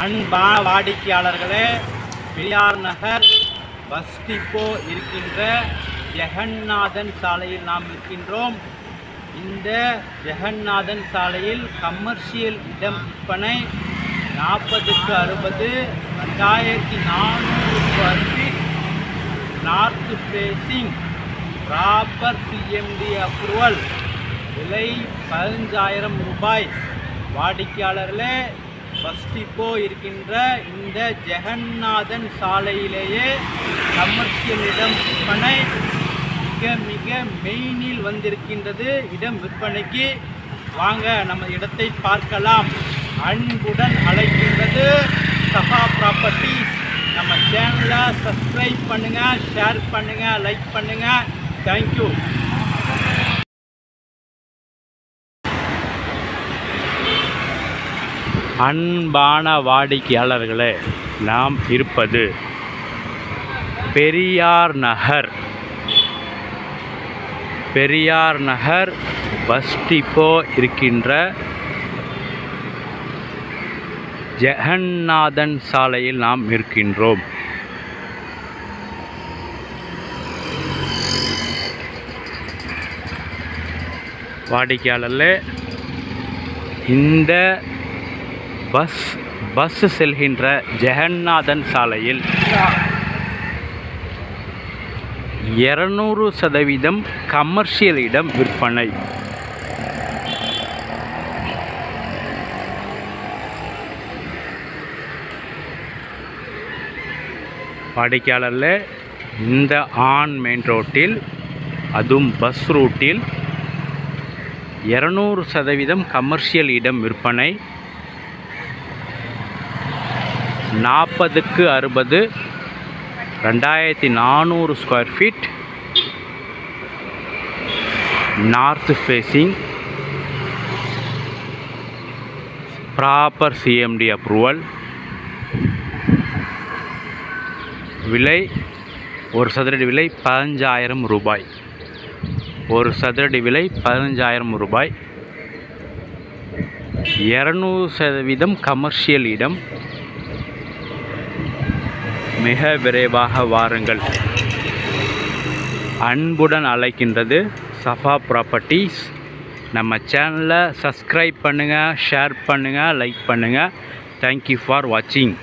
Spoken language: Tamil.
அன்பான வாடிக்கையாளர்களே, பெரியார் நகர் பஸ் டிப்போ இருக்கின்ற ஜெகநாதன் சாலையில் நாம் இருக்கின்றோம். இந்த ஜெகநாதன் சாலையில் கமர்ஷியல் இடம் விற்பனை 40க்கு 60, 2400 square feet, north facing, proper CMDT approval, விலை 15,000 ரூபாய். வாடிக்கையாளர்களே, பஸ் டிப்போ இருக்கின்ற இந்த ஜெகநாதன் சாலையிலேயே கமர்ஷியல் இடம் விற்பனை மிக மெயினில் வந்திருக்கின்றது. இடம் விற்பனைக்கு வாங்க நம்ம இடத்தை பார்க்கலாம். அன்புடன் அழைக்கின்றது சஃபா ப்ராப்பர்ட்டிஸ். நம்ம சேனலை சப்ஸ்கிரைப் பண்ணுங்கள், ஷேர் பண்ணுங்கள், லைக் பண்ணுங்கள். தேங்க்யூ. அன்பான வாடிக்கையாளர்களே, நாம் இருப்பது பெரியார் நகர் பஸ் டிப்போ இருக்கின்ற ஜெகநாதன் சாலையில் நாம் இருக்கின்றோம். வாடிக்கையாளர்களே, இந்த பஸ் செல்கின்ற ஜெகநாதன் சாலையில் 200% கமர்ஷியல் இடம் விற்பனை. வாடிக்கையாளர்களே, இந்த மெயின் ரோட்டில், அதுவும் பஸ் ரூட்டில் 200% கமர்ஷியல் இடம் விற்பனை. 40க்கு 60, 2400 square feet, north facing, proper CMDT approval, விலை ஒரு சதுரடி விலை 15,000 ரூபாய். ஒரு சதுரடி விலை 15,000 ரூபாய். 200% கமர்ஷியல் இடம். மிக விரைவாக வாருங்கள். அன்புடன் அழைக்கின்றது சஃபா ப்ராப்பர்ட்டிஸ். நம்ம சேனலை சப்ஸ்கிரைப் பண்ணுங்கள், ஷேர் பண்ணுங்கள், லைக் பண்ணுங்கள். தேங்க்யூ ஃபார் வாட்சிங்.